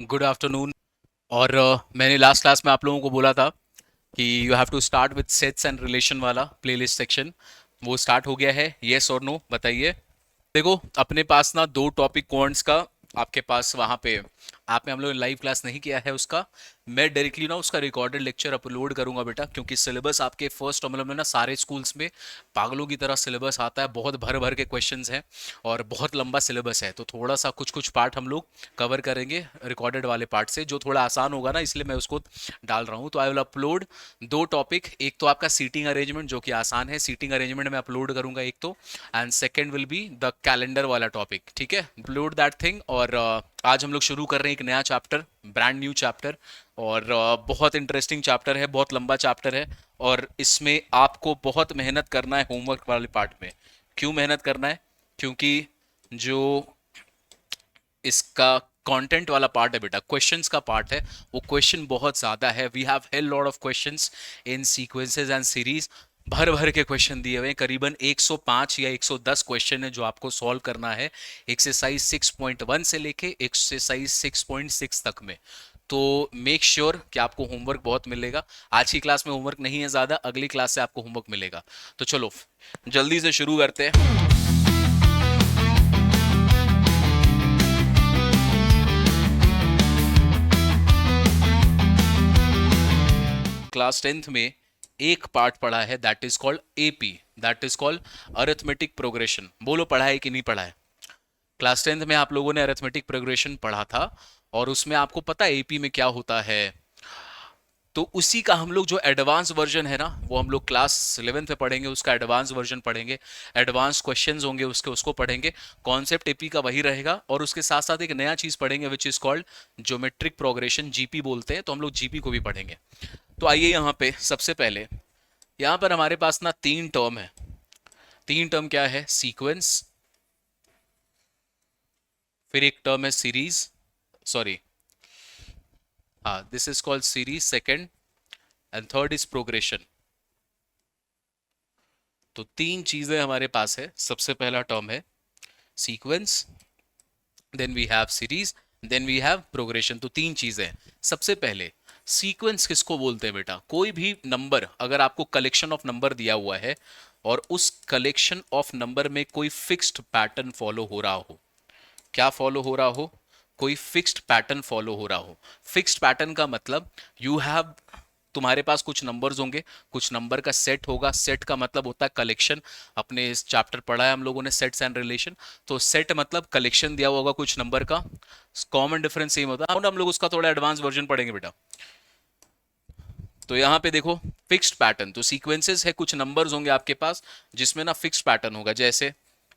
Good afternoon. और मैंने last class में आप लोगों को बोला था कि you have to start with sets and relation वाला प्लेलिस्ट सेक्शन। वो स्टार्ट हो गया है, येस और नो बताइए। देखो अपने पास ना दो टॉपिक कॉन्ट्स का आपके पास वहाँ पे आप में हम लोग ने लाइव क्लास नहीं किया है उसका। मैं डायरेक्टली ना उसका रिकॉर्डेड लेक्चर अपलोड करूंगा बेटा, क्योंकि सिलेबस आपके फर्स्ट टर्म में ना सारे स्कूल्स में पागलों की तरह सिलेबस आता है, बहुत भर भर के क्वेश्चंस हैं और बहुत लंबा सिलेबस है। तो थोड़ा सा कुछ कुछ पार्ट हम लोग कवर करेंगे रिकॉर्डेड वाले पार्ट से, जो थोड़ा आसान होगा ना, इसलिए मैं उसको डाल रहा हूँ। तो आई विल अपलोड दो टॉपिक, एक तो आपका सीटिंग अरेंजमेंट जो कि आसान है, सीटिंग अरेंजमेंट में अपलोड करूंगा एक तो, and second will be the calendar वाला टॉपिक। ठीक है, अपलोड दैट थिंग। और आज हम लोग शुरू कर रहे हैं एक नया चैप्टर, ब्रांड न्यू चैप्टर। और बहुत इंटरेस्टिंग चैप्टर है, बहुत लंबा चैप्टर है। और इसमें आपको बहुत मेहनत करना है होमवर्क वाले पार्ट में। क्यों मेहनत करना है? क्योंकि जो इसका कंटेंट वाला पार्ट है बेटा, क्वेश्चंस का पार्ट है, वो क्वेश्चन बहुत ज़्यादा है। We have hell lot of questions in sequences and series. भर भर के क्वेश्चन दिए हुए हैं, करीबन 105 या 110 क्वेश्चन है जो आपको सॉल्व करना है एक्सरसाइज 6.1 से लेके एक्सरसाइज 6.6 तक में। तो मेक श्योर कि आपको होमवर्क बहुत मिलेगा। आज की क्लास में होमवर्क नहीं है ज़्यादा, अगली क्लास से आपको होमवर्क मिलेगा। तो चलो जल्दी से शुरू करते हैं। क्लास 10th में एक पार्ट पढ़ा है, that is called AP, that is called arithmetic progression. बोलो पढ़ा है कि नहीं पढ़ा है? क्लास 10th में आप लोगों ने अरिथमेटिक प्रोग्रेशन पढ़ा था, और उसमें आपको पता है एपी में क्या होता है। तो उसी का हम लोग जो एडवांस वर्जन है ना, वो हम लोग क्लास 11th में पढ़ेंगे, उसका एडवांस वर्जन पढ़ेंगे। एडवांस क्वेश्चंस होंगे उसके, उसको पढ़ेंगे। कॉन्सेप्ट एपी का वही रहेगा, और उसके साथ साथ एक नया चीज पढ़ेंगे which is called geometric progression, GP बोलते हैं, तो हम लोग जीपी को भी पढ़ेंगे। तो आइए यहाँ पे सबसे पहले, यहाँ पर हमारे पास ना तीन टर्म है। तीन टर्म क्या है? सीक्वेंस, फिर एक टर्म है सीरीज, सॉरी, हाँ this is called series second, and third is progression. तो तीन चीजें हमारे पास है। सबसे पहला टर्म है sequence, then we have series, then we have progression. तो तीन चीजें हैं। सबसे पहले सीक्वेंस किसको बोलते हैं बेटा? कोई भी नंबर, अगर आपको कलेक्शन ऑफ नंबर दिया हुआ है और उस कलेक्शन ऑफ नंबर में कोई फिक्स्ड पैटर्न फॉलो हो रहा हो। क्या फॉलो हो रहा हो? कोई फिक्स्ड पैटर्न फॉलो हो रहा हो। फिक्स्ड पैटर्न का मतलब यू हैव, तुम्हारे पास कुछ नंबर्स होंगे, कुछ नंबर का सेट होगा। सेट का मतलब होता है कलेक्शन। अपने इस चैप्टर पढ़ा है हम लोगों ने सेट्स एंड रिलेशन। तो सेट मतलब कलेक्शन दिया हुआ होगा कुछ नंबर का। कॉमन डिफरेंस सेम होता है, हम लोग उसका थोड़ा एडवांस वर्जन पढ़ेंगे बेटा। तो यहाँ पे देखो फिक्स्ड पैटर्न, तो सीक्वेंसेस है, कुछ नंबर्स होंगे आपके पास जिसमें ना फिक्स्ड पैटर्न होगा। जैसे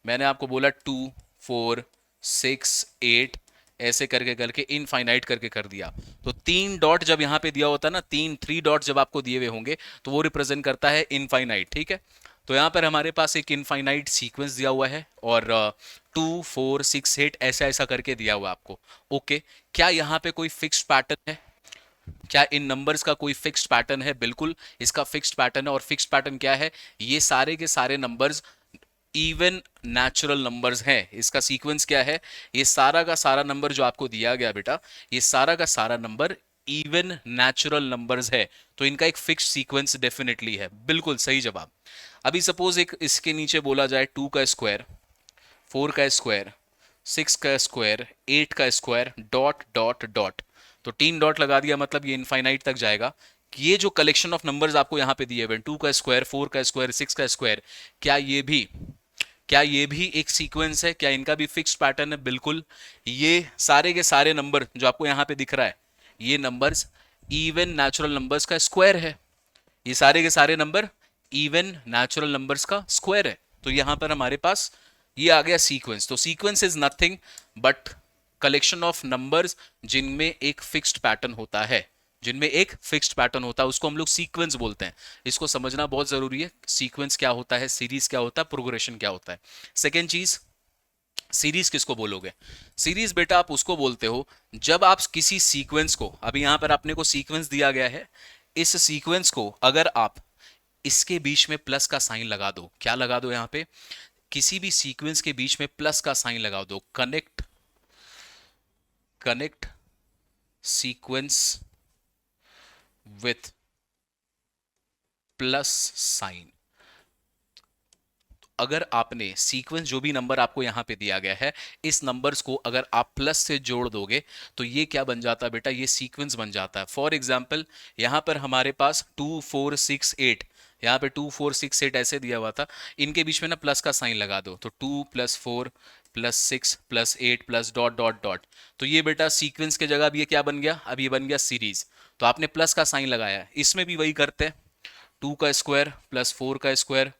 मैंने आपको बोला 2, 4, 6, 8, ऐसे करके करके इनफाइनाइट करके कर दिया। तो तीन डॉट जब यहाँ पे दिया होता है ना, तीन थ्री डॉट जब आपको दिए हुए होंगे, तो वो रिप्रेजेंट करता है इनफाइनाइट। ठीक है, तो यहाँ पर हमारे पास एक इनफाइनाइट सीक्वेंस दिया हुआ है, और 2, 4, 6, 8 ऐसा ऐसा करके दिया हुआ है आपको। ओके, क्या यहाँ पे कोई फिक्स्ड पैटर्न है? क्या इन नंबर्स का कोई फिक्स्ड पैटर्न है? बिल्कुल इसका फिक्स्ड पैटर्न है। और फिक्स्ड पैटर्न क्या है? ये सारे के सारे नंबर्स इवन नेचुरल नंबर्स हैं। इसका सीक्वेंस क्या है? ये सारा का सारा नंबर जो आपको दिया गया बेटा, ये सारा का सारा नंबर इवन नेचुरल नंबर्स है। तो इनका एक फिक्स्ड सीक्वेंस डेफिनेटली है। बिल्कुल सही जवाब। अभी सपोज एक इसके नीचे बोला जाए 2 का स्क्वायर, 4 का स्क्वायर, 6 का स्क्वायर, 8 का स्क्वायर, डॉट डॉट डॉट। तो तीन डॉट लगा दिया, मतलब ये इनफाइनाइट तक जाएगा। कि ये जो कलेक्शन ऑफ नंबर्स आपको यहाँ पे दिए हुए, 2 का स्क्वायर, 4 का स्क्वायर, 6 का स्क्वायर, क्या ये भी एक सीक्वेंस है? क्या इनका भी फिक्स पैटर्न है? बिल्कुल। ये सारे के सारे नंबर जो आपको यहाँ पे दिख रहा है, ये नंबर्स इवन नेचुरल नंबर्स का स्क्वायर है। ये सारे के सारे नंबर इवन नेचुरल नंबर्स का स्क्वायर है। तो यहां पर हमारे पास ये आ गया सीक्वेंस। तो sequence is nothing but collection of numbers जिनमें एक फिक्स्ड पैटर्न होता है। जिनमें एक फिक्स्ड पैटर्न होता है उसको हम लोग सीक्वेंस बोलते हैं। इसको समझना बहुत जरूरी है। सीक्वेंस क्या होता है, सीरीज क्या होता है, प्रोग्रेशन क्या होता है। सेकेंड चीज, सीरीज किसको बोलोगे? सीरीज बेटा आप उसको बोलते हो जब आप किसी सीक्वेंस को, अभी यहां पर आपने को सीक्वेंस दिया गया है, इस सीक्वेंस को अगर आप इसके बीच में प्लस का साइन लगा दो। क्या लगा दो? यहां पे किसी भी सीक्वेंस के बीच में प्लस का साइन लगा दो। Connect, connect sequence with plus sign. अगर आपने सीक्वेंस जो भी नंबर आपको यहां पे दिया गया है, इस नंबर्स को अगर आप प्लस से जोड़ दोगे तो ये क्या बन जाता है बेटा, ये सीक्वेंस बन जाता है। फॉर एग्जाम्पल यहां पर हमारे पास 2 4 6 8, यहाँ पे 2 4 6 8 ऐसे दिया हुआ था, इनके बीच में ना प्लस का साइन लगा दो, तो 2 + 4 + 6 + 8 + डॉट डॉट। तो ये बेटा सीक्वेंस की जगह अब ये क्या बन गया, अब ये बन गया सीरीज। तो आपने प्लस का साइन लगाया है, इसमें भी वही करते हैं, 2 का स्क्वायर + 4 का स्क्वायर,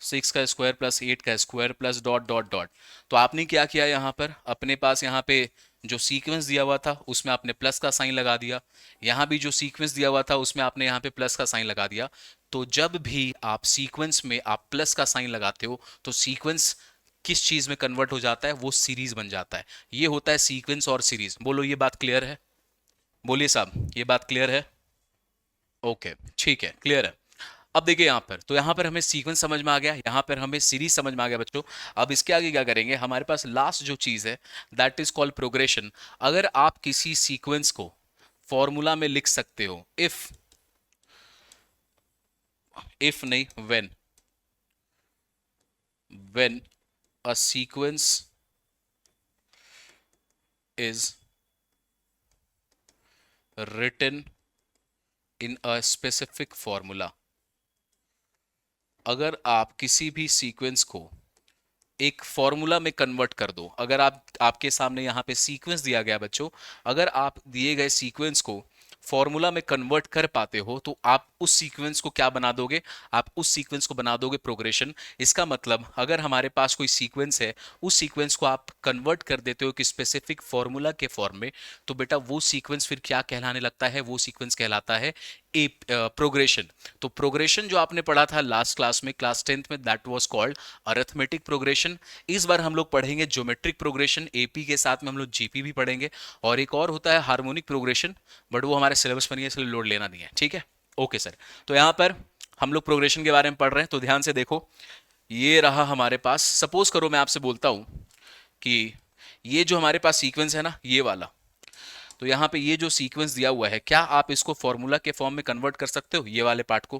6 का स्क्वायर +8 का square plus dot dot dot. तो आपने क्या किया, यहाँ पर अपने पास यहाँ पे जो सीक्वेंस दिया हुआ था उसमें आपने प्लस का साइन लगा दिया, यहाँ भी जो सीक्वेंस दिया हुआ था उसमें आपने यहाँ पे प्लस का साइन लगा दिया। तो जब भी आप सीक्वेंस में आप प्लस का साइन लगाते हो तो सीक्वेंस किस चीज में कन्वर्ट हो जाता है, वो सीरीज बन जाता है। ये होता है सीक्वेंस और सीरीज। बोलो ये बात क्लियर है, बोलिए साहब ये बात क्लियर है। ओके ठीक है, क्लियर है। अब देखिए यहाँ पर, तो यहाँ पर हमें सीक्वेंस समझ में आ गया, यहाँ पर हमें सीरीज समझ में आ गया बच्चों। अब इसके आगे क्या करेंगे, हमारे पास लास्ट जो चीज है दैट इज कॉल्ड प्रोग्रेशन। अगर आप किसी सीक्वेंस को फॉर्मूला में लिख सकते हो, इफ नहीं when a sequence is written in a specific formula. अगर आप किसी भी सीक्वेंस को एक फॉर्मूला में कन्वर्ट कर दो, अगर आप आपके सामने यहाँ पे सीक्वेंस दिया गया बच्चों, अगर आप दिए गए सीक्वेंस को फॉर्मूला में कन्वर्ट कर पाते हो तो आप उस सीक्वेंस को क्या बना दोगे, आप उस सीक्वेंस को बना दोगे प्रोग्रेशन। इसका मतलब अगर हमारे पास कोई सीक्वेंस है, उस सीक्वेंस को आप कन्वर्ट कर देते हो कि स्पेसिफिक फॉर्मूला के फॉर्म में, तो बेटा वो सीक्वेंस फिर क्या कहलाने लगता है, वो सीक्वेंस कहलाता है ए प्रोग्रेशन। तो प्रोग्रेशन जो आपने पढ़ा था लास्ट क्लास में, क्लास 10th में, that was called arithmetic progression. इस बार हम लोग पढ़ेंगे ज्योमेट्रिक प्रोग्रेशन, एपी के साथ में हम लोग जीपी भी पढ़ेंगे, और एक और होता है हार्मोनिक प्रोग्रेशन, बट वो हमारे सिलेबस पर नहीं है इसलिए लोड लेना नहीं है, ठीक है। ओके सर, तो यहाँ पर हम लोग प्रोग्रेशन के बारे में पढ़ रहे हैं, तो ध्यान से देखो। ये रहा हमारे पास, सपोज करो मैं आपसे बोलता हूं कि ये जो हमारे पास सीक्वेंस है ना, ये वाला, तो यहाँ पे ये जो सीक्वेंस दिया हुआ है, क्या आप इसको फॉर्मूला के फॉर्म में कन्वर्ट कर सकते हो, ये वाले पार्ट को,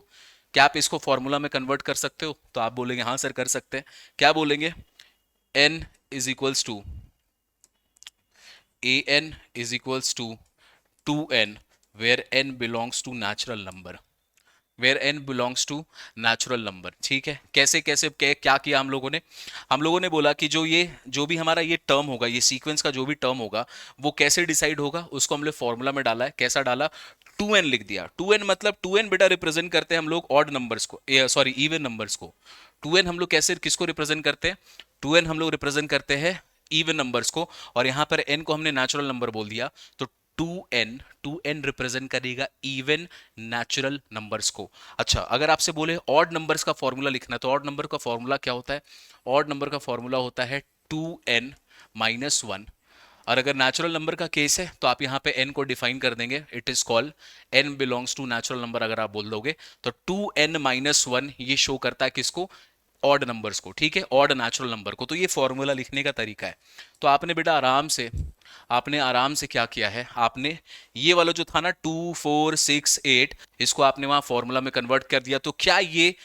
क्या आप इसको फॉर्मूला में कन्वर्ट कर सकते हो? तो आप बोलेंगे हाँ सर कर सकते हैं। क्या बोलेंगे, n is equals to a n is equals to 2n where n belongs to natural number, where n belongs to natural number, ठीक है। कैसे कैसे क्या किया हम लोगों ने बोला कि जो भी हमारा ये टर्म होगा, ये सीक्वेंस का जो भी टर्म होगा, वो कैसे डिसाइड होगा, उसको हमने फॉर्मूला में डाला है। कैसा डाला, 2n लिख दिया। 2n मतलब 2n बेटा रिप्रेजेंट करते हैं हम लोग ऑड नंबर्स को, सॉरी इवन नंबर्स को। 2n हम लोग कैसे किसको रिप्रेजेंट करते हैं, 2n हम लोग रिप्रेजेंट करते हैं इवन नंबर्स को, और यहां पर n को हमने नेचुरल नंबर बोल दिया, तो 2n रिप्रेजेंट करेगा इवन नेचुरल नंबर्स को। अच्छा, अगर आपसे बोले ऑड नंबर्स का फॉर्मूला लिखना है, तो ऑड नंबर का फॉर्मूला क्या होता है, ऑड नंबर का फॉर्मूला होता है 2n-1। और अगर नेचुरल नंबर का केस है तो आप यहाँ पे n को डिफाइन कर देंगे, it is called n belongs to natural number. अगर आप बोल दोगे तो 2n-1 ये शो करता है किसको, ऑड नंबर्स को, ठीक है, ऑड नेचुरल नंबर को। तो ये फॉर्मूला लिखने का तरीका है। तो आपने बेटा आराम से क्या किया है, आपने ये वाला जो था ना 2 4 6 8, इसको आपने वहां फॉर्मूला में कन्वर्ट कर दिया। तो क्या ये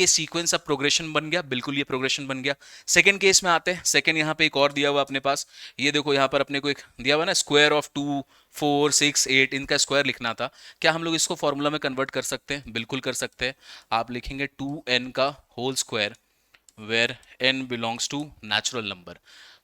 सीक्वेंस अब प्रोग्रेशन बन गया, बिल्कुल ये प्रोग्रेशन बन गया। सेकंड केस में आते हैं। सेकंड यहाँ पे एक और दिया हुआ अपने पास, ये देखो यहाँ पर अपने को एक दिया हुआ ना, स्क्वायर ऑफ 2 4 6 8, इनका स्क्वायर लिखना था। क्या हम लोग इसको फॉर्मूला में कन्वर्ट कर सकते हैं, बिल्कुल कर सकते हैं। आप लिखेंगे 2n का whole square where n belongs to natural number.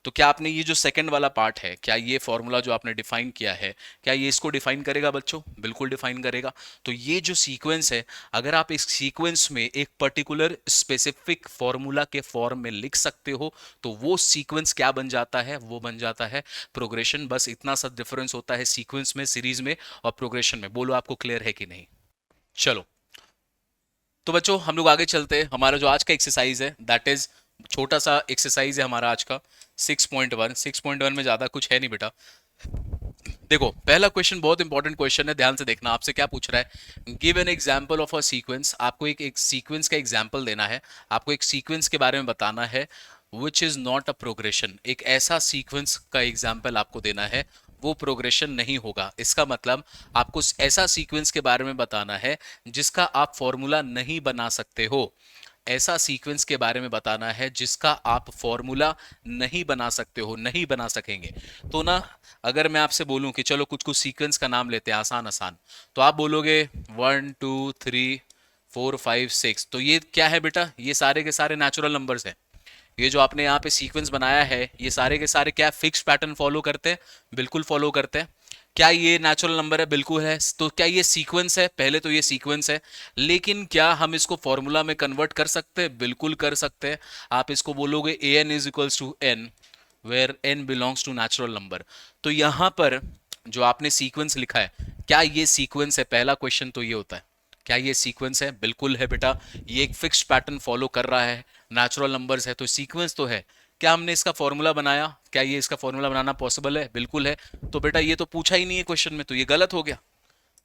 तो क्या आपने ये जो सेकंड वाला पार्ट है, क्या ये फॉर्मूला जो आपने डिफाइन किया है, क्या ये इसको डिफाइन करेगा बच्चों, बिल्कुल डिफाइन करेगा। तो ये जो सीक्वेंस है, अगर आप इस सीक्वेंस में एक पर्टिकुलर स्पेसिफिक फॉर्मूला के फॉर्म में लिख सकते हो तो वो सीक्वेंस क्या बन जाता है, वो बन जाता है प्रोग्रेशन। बस इतना सा डिफरेंस होता है सीक्वेंस में, सीरीज में और प्रोग्रेशन में। बोलो आपको क्लियर है कि नहीं। चलो तो बच्चों हम लोग आगे चलते हैं। हमारा जो आज का एक्सरसाइज है दैट इज छोटा सा एक्सरसाइज है हमारा आज का 6.1। 6.1 में ज्यादा कुछ है नहीं बेटा। देखो पहला क्वेश्चन बहुत इंपॉर्टेंट क्वेश्चन है, ध्यान से देखना। आपसे क्या पूछ रहा है, give an example of a sequence. आपको एक सीक्वेंस का एग्जांपल देना है, आपको एक सीक्वेंस के बारे में बताना है which is not a progression. एक ऐसा सीक्वेंस का एग्जाम्पल आपको देना है वो प्रोग्रेशन नहीं होगा। इसका मतलब आपको ऐसा सीक्वेंस के बारे में बताना है जिसका आप फॉर्मूला नहीं बना सकते हो। ऐसा सीक्वेंस के बारे में बताना है जिसका आप फॉर्मूला नहीं बना सकते हो, नहीं बना सकेंगे। तो ना, अगर मैं आपसे बोलूं कि चलो कुछ कुछ सीक्वेंस का नाम लेते हैं आसान आसान, तो आप बोलोगे 1 2 3 4 5 6। तो ये क्या है बेटा? ये सारे के सारे नेचुरल नंबर्स हैं। ये जो आपने यहाँ पे सीक्वेंस बनाया है, ये सारे के सारे क्या फिक्स पैटर्न फॉलो करते हैं? बिल्कुल फॉलो करते हैं। क्या ये नेचुरल नंबर है? बिल्कुल है। तो क्या ये सीक्वेंस है? पहले तो ये सीक्वेंस है, लेकिन क्या हम इसको फॉर्मूला में कन्वर्ट कर सकते हैं? बिल्कुल कर सकते हैं। आप इसको बोलोगे a n is equals to n, where n belongs to natural number. तो यहां पर जो आपने सीक्वेंस लिखा है, क्या ये सीक्वेंस है? पहला क्वेश्चन तो ये होता है, क्या ये सीक्वेंस है? बिल्कुल है बेटा। ये एक फिक्स्ड पैटर्न फॉलो कर रहा है, नेचुरल नंबर्स है, तो सीक्वेंस तो है। क्या हमने इसका फॉर्मूला बनाया? क्या ये इसका फॉर्मूला बनाना पॉसिबल है? बिल्कुल है। तो बेटा ये तो पूछा ही नहीं है क्वेश्चन में, तो ये गलत हो गया।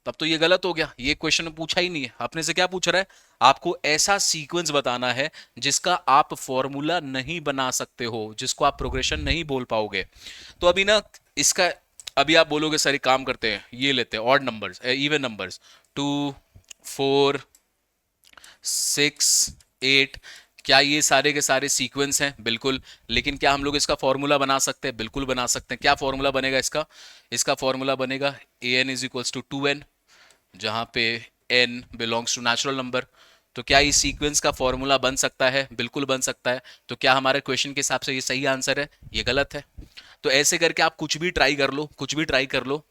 तब तो ये गलत हो गया, ये क्वेश्चन में पूछा ही नहीं है। अपने से क्या पूछ रहा है? आपको ऐसा सीक्वेंस बताना है जिसका आप फॉर्मूला नहीं बना सकते हो, जिसको आप प्रोग्रेशन नहीं बोल पाओगे। तो अभी ना इसका, अभी आप बोलोगे सर एक काम करते हैं, ये लेते हैं ऑड नंबर्स, इवन नंबर्स, 2 4 6 8। क्या ये सारे के सारे सीक्वेंस हैं? बिल्कुल। लेकिन क्या हम लोग इसका फॉर्मूला बना सकते हैं? बिल्कुल बना सकते हैं। क्या फॉर्मूला बनेगा इसका? इसका फॉर्मूला बनेगा a n is equals to 2n, जहां पे n belongs to natural number. तो क्या इस सीक्वेंस का फॉर्मूला बन सकता है? बिल्कुल बन सकता है। तो क्या हमारे क्वेश्चन के हिसाब से ये सही आंसर है? ये गलत है। तो ऐसे करके आप कुछ भी ट्राई कर लो, कुछ भी ट्राई कर लो,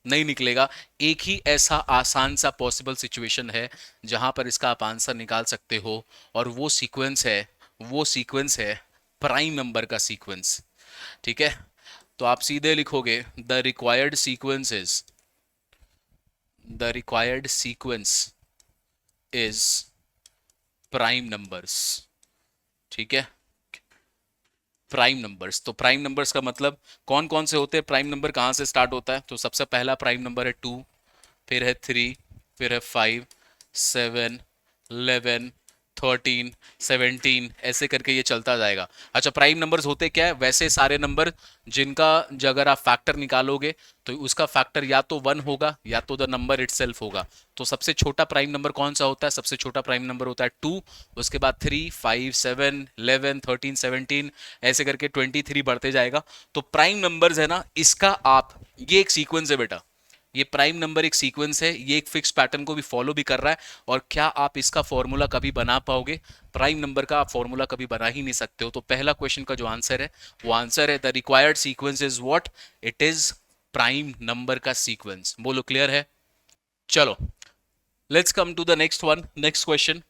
नहीं निकलेगा। एक ही ऐसा आसान सा पॉसिबल सिचुएशन है जहां पर इसका आप आंसर निकाल सकते हो, और वो सीक्वेंस है, वो सीक्वेंस है प्राइम नंबर का सीक्वेंस। ठीक है? तो आप सीधे लिखोगे the required sequence is prime numbers. ठीक है? प्राइम नंबर्स, तो प्राइम नंबर्स का मतलब कौन कौन से होते हैं? प्राइम नंबर कहाँ से स्टार्ट होता है? तो सबसे पहला प्राइम नंबर है 2, फिर है 3, फिर है 5, 7, 11, 13, 17, ऐसे करके ये चलता जाएगा। अच्छा, प्राइम नंबर्स होते क्या है? वैसे सारे नंबर जिनका अगर आप फैक्टर निकालोगे तो उसका फैक्टर या तो 1 होगा या तो द नंबर इटसेल्फ होगा। तो सबसे छोटा प्राइम नंबर कौन सा होता है? सबसे छोटा प्राइम नंबर होता है 2। उसके बाद 3, 5, 7, 11, 13, 17, ऐसे करके 23 बढ़ते जाएगा। तो प्राइम नंबर्स है ना, इसका आप, ये एक सीक्वेंस है बेटा, ये प्राइम नंबर एक सीक्वेंस है, ये एक फिक्स पैटर्न को भी फॉलो भी कर रहा है। और क्या आप इसका फॉर्मूला कभी बना पाओगे? प्राइम नंबर का आप फॉर्मूला कभी बना ही नहीं सकते हो। तो पहला क्वेश्चन का जो आंसर है, वो आंसर है the required sequence is what? It is prime number का सीक्वेंस। बोलो क्लियर है? चलो, let's come to the next one, next question.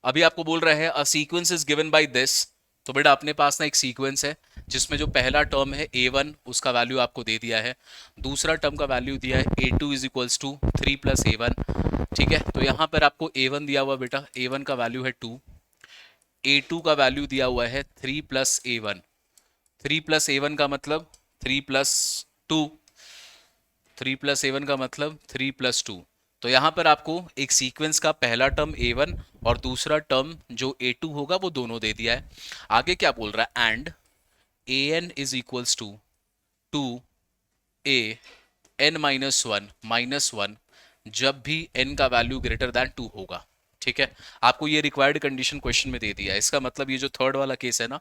अभी आपको बोल रहा है a sequence is given by this. तो बेटा अपने पास ना एक सीक्वेंस है जिसमें जो पहला टर्म है a1, उसका वैल्यू आपको दे दिया है। दूसरा टर्म का वैल्यू दिया है a2 is equals to 3 plus a1। ठीक है? तो यहां पर आपको a1 दिया हुआ बेटा, a1 का वैल्यू है 2, a2 का वैल्यू दिया हुआ है 3 प्लस a1। 3 प्लस a1 का मतलब 3 प्लस 2, 3 प्लस a1 का मतलब 3 प्लस 2। तो यहां पर आपको एक सीक्वेंस का पहला टर्म a1 और दूसरा टर्म जो a2 होगा वो दोनों दे दिया है। आगे क्या बोल रहा है? And an is equals to 2a n -1 जब भी n का वैल्यू ग्रेटर दैन 2 होगा। ठीक है? आपको ये रिक्वायर्ड कंडीशन क्वेश्चन में दे दिया है। इसका मतलब ये जो थर्ड वाला केस है ना,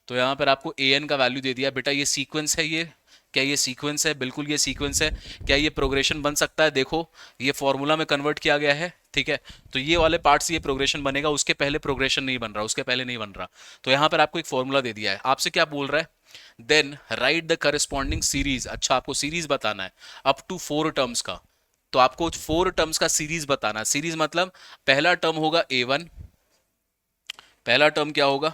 तो यहाँ पर आपको an का वैल्यू दे दिया। बेटा ये सीक्वेंस है, ये क्या ये सीक्वेंस है? बिल्कुल ये सीक्वेंस है। क्या ये प्रोग्रेशन बन सकता है? देखो ये फॉर्मूला में कन्वर्ट किया गया है। ठीक है? तो ये वाले पार्ट से ये प्रोग्रेशन बनेगा, उसके पहले प्रोग्रेशन नहीं बन रहा, उसके पहले नहीं बन रहा। तो यहाँ पर आपको एक फॉर्मूला दे दिया है। आपसे क्या बोल रहा है? Then write the corresponding series. अच्छा, आपको सीरीज बताना है अप टू 4 टर्म्स का। तो आपको 4 टर्म्स का सीरीज बताना है। सीरीज मतलब पहला टर्म होगा a1, पहला टर्म क्या होगा?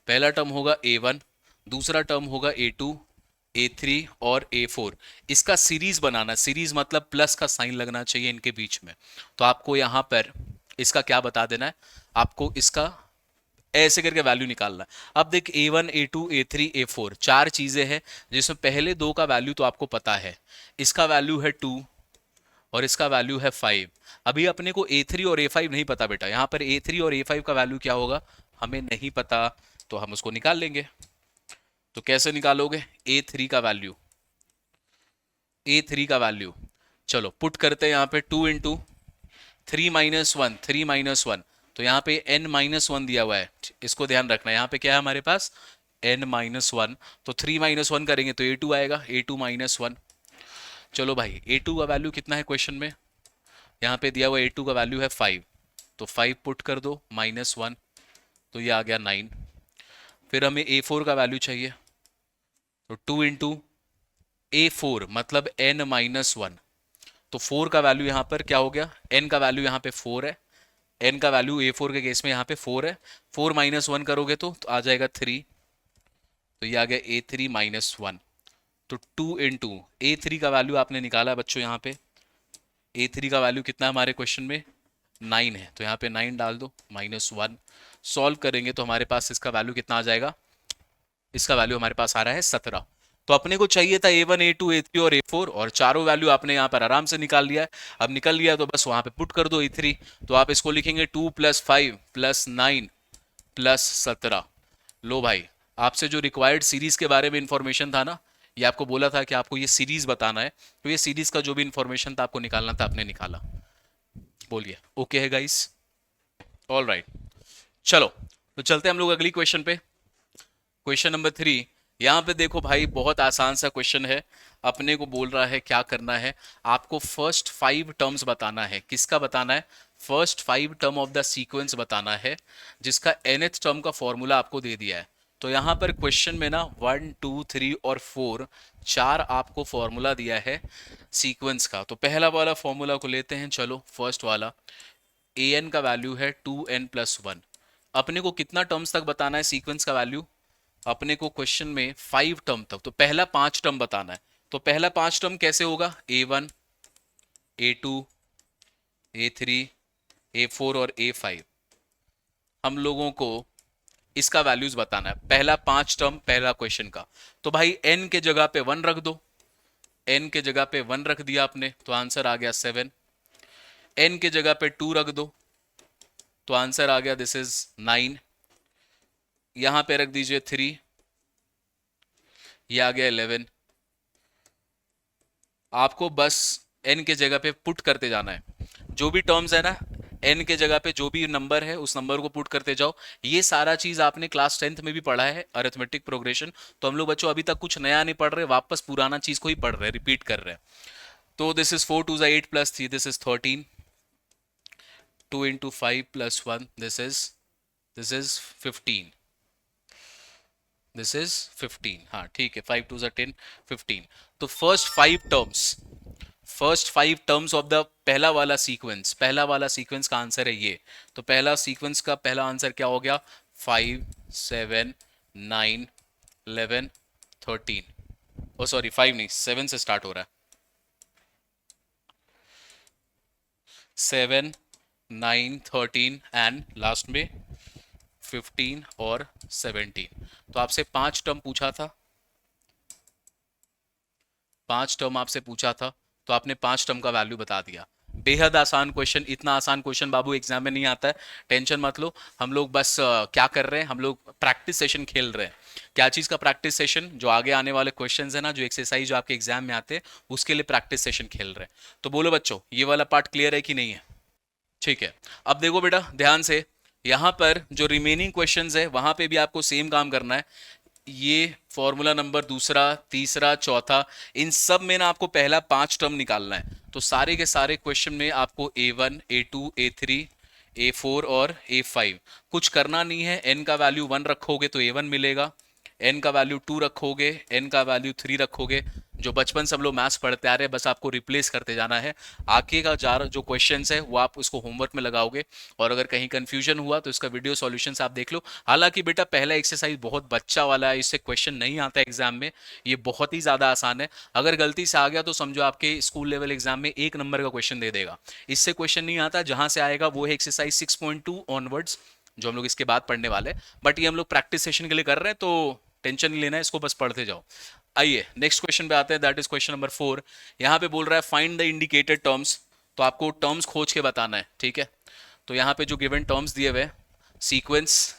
पहला टर्म होगा a1, दूसरा टर्म होगा a2, a3 और a4। इसका सीरीज बनाना, सीरीज मतलब प्लस का साइन लगना चाहिए इनके बीच में। तो आपको यहां पर इसका क्या बता देना है? आपको इसका ऐसे करके वैल्यू निकालना है। अब देख a1, a2, a3, a4 चार चीजें हैं जिसमें पहले दो का वैल्यू तो आपको पता है। इसका वैल्यू है 2 और इसका वैल्यू है 5। अभी अपने को a3 और a5 नहीं पता बेटा। यहां पर a3 और a5 का वैल्यू क्या होगा हमें नहीं पता, तो हम उसको निकाल लेंगे। तो कैसे निकालोगे a3 का वैल्यू? A3 का वैल्यू, चलो पुट करते हैं यहाँ पे 2 इंटू 3 - 1, 3 - 1, तो यहाँ पे n-1 दिया हुआ है, इसको ध्यान रखना है। यहाँ पे क्या है हमारे पास n-1, तो 3 - 1 करेंगे तो A2 आएगा, A2 - 1। चलो भाई A2 का वैल्यू कितना है क्वेश्चन में, यहाँ पे दिया हुआ A2 का वैल्यू है 5, तो 5 पुट कर दो -1, तो ये आ गया 9। फिर हमें A4 का वैल्यू चाहिए, तो 2 इंटू A4 मतलब n-1, तो 4 का वैल्यू यहाँ पर क्या हो गया, n का वैल्यू यहाँ पे 4 है, n का वैल्यू A4 के केस में यहाँ पे 4 है, 4 - 1 करोगे तो आ जाएगा 3, तो ये आ गया A3 - 1। तो 2 इंटू A3 का वैल्यू आपने निकाला बच्चों, यहाँ पे A3 का वैल्यू कितना है हमारे क्वेश्चन में 9 है, तो यहाँ पे 9 डाल दो -1। सॉल्व करेंगे तो हमारे पास इसका वैल्यू कितना आ जाएगा, इसका वैल्यू हमारे पास आ रहा है 17। तो अपने को चाहिए था A1, A2, A3 और A4, और चारों वैल्यू आपने यहाँ पर आराम से निकाल लिया है। अब निकल लिया तो बस वहां पे पुट कर दो A3, तो आप इसको लिखेंगे 2 + 5 + 9 + 17। लो भाई, आपसे जो रिक्वायर्ड सीरीज के बारे में इंफॉर्मेशन था ना, ये आपको बोला था कि आपको ये सीरीज बताना है, तो ये सीरीज का जो भी इंफॉर्मेशन था आपको निकालना था, आपने निकाला। बोलिए ओके है गाइस, ऑल राइट। चलो तो चलते हैं हम लोग अगली क्वेश्चन पे। क्वेश्चन नंबर 3, यहाँ पे देखो भाई बहुत आसान सा क्वेश्चन है। अपने को बोल रहा है क्या करना है, आपको फर्स्ट 5 टर्म्स बताना है। किसका बताना है, first 5 term of the sequence बताना है, जिसका nth टर्म का फॉर्मूला आपको दे दिया है। तो यहाँ पर क्वेश्चन में ना 1, 2, 3 और 4 चार आपको फॉर्मूला दिया है सीक्वेंस का। तो पहला वाला फॉर्मूला को लेते हैं, चलो फर्स्ट वाला, an का वैल्यू है 2n+1। अपने को कितना टर्म्स तक बताना है सीक्वेंस का वैल्यू, अपने को क्वेश्चन में 5 टर्म तक, तो पहला 5 टर्म बताना है। तो पहला 5 टर्म कैसे होगा, A1, A2, A3, A4 और A5। हम लोगों को इसका वैल्यूज बताना है, पहला 5 टर्म पहला क्वेश्चन का। तो भाई n के जगह पे 1 रख दो, n के जगह पे 1 रख दिया आपने तो आंसर आ गया 7। n के जगह पे 2 रख दो तो आंसर आ गया दिस इज 9। यहां पे रख दीजिए 3, ये आ गया 11। आपको बस n के जगह पे पुट करते जाना है, जो भी टर्म्स है ना, n के जगह पे जो भी नंबर है उस नंबर को पुट करते जाओ। ये सारा चीज आपने क्लास 10th में भी पढ़ा है, अरिथमेटिक प्रोग्रेशन। तो हम लोग बच्चों अभी तक कुछ नया नहीं पढ़ रहे, वापस पुराना चीज को ही पढ़ रहे हैं, रिपीट कर रहे हैं। तो this is 4 2 8 + 3, this is 13। 2 into 5 + 1, this is 15, this is 15। हाँ ठीक है, 5 2 10, 15। तो फर्स्ट 5 टर्म्स ऑफ द पहला वाला सीक्वेंस, पहला वाला सीक्वेंस का आंसर है ये। तो पहला सीक्वेंस का पहला आंसर क्या हो गया, 5 7 9 11 13। ओ सॉरी 5 नहीं, 7 से स्टार्ट हो रहा है, 7 9 13 एंड लास्ट में 15 और 17। तो आपसे 5 टर्म पूछा था, 5 टर्म आपसे पूछा था, तो आपने 5 टर्म का वैल्यू बता दिया। बेहद आसान क्वेश्चन, इतना आसान क्वेश्चन बाबू एग्जाम में नहीं आता है, टेंशन मत लो। हम लोग बस क्या कर रहे हैं, हम लोग प्रैक्टिस सेशन खेल रहे हैं। क्या चीज़ का प्रैक्टिस सेशन, जो आगे आने वाले क्वेश्चंस है ना, जो एक्सरसाइज जो आपके एग्जाम में आते हैं उसके लिए प्रैक्टिस सेशन खेल रहे हैं। तो बोलो बच्चों, ये वाला पार्ट क्लियर है कि नहीं है, ठीक है। अब देखो बेटा ध्यान से, यहाँ पर जो रिमेनिंग क्वेश्चंस है वहां पे भी आपको सेम काम करना है। ये फॉर्मूला नंबर दूसरा, तीसरा, चौथा, इन सब में ना आपको पहला 5 टर्म निकालना है। तो सारे के सारे क्वेश्चन में आपको A1, A2, A3, A4 और A5 कुछ करना नहीं है। n का वैल्यू 1 रखोगे तो A1 मिलेगा, n का वैल्यू 2 रखोगे, n का वैल्यू 3 रखोगे। जो बचपन सब लोग मैथ्स पढ़ते आ रहे हैं, बस आपको रिप्लेस करते जाना है। आगे का जो क्वेश्चंस है वो आप उसको होमवर्क में लगाओगे, और अगर कहीं कंफ्यूजन हुआ तो इसका वीडियो सॉल्यूशंस आप देख लो। हालांकि बेटा पहला एक्सरसाइज बहुत बच्चा वाला है, इससे क्वेश्चन नहीं आता एग्जाम में, ये बहुत ही ज़्यादा आसान है। अगर गलती से आ गया तो समझो आपके स्कूल लेवल एग्जाम में 1 नंबर का क्वेश्चन दे देगा। इससे क्वेश्चन नहीं आता, जहां से आएगा वो है एक्सरसाइज 6.2 ऑनवर्ड्स, जो हम लोग इसके बाद पढ़ने वाले हैं। बट ये हम लोग प्रैक्टिस सेशन के लिए कर रहे हैं, तो टेंशन नहीं लेना है, इसको बस पढ़ते जाओ। आइए नेक्स्ट क्वेश्चन पे आते हैं, दैट इज क्वेश्चन नंबर 4। यहाँ पे बोल रहा है फाइंड द इंडिकेटेड टर्म्स, तो आपको टर्म्स खोज के बताना है, ठीक है। तो यहाँ पे जो गिवन टर्म्स दिए हुए, sequence,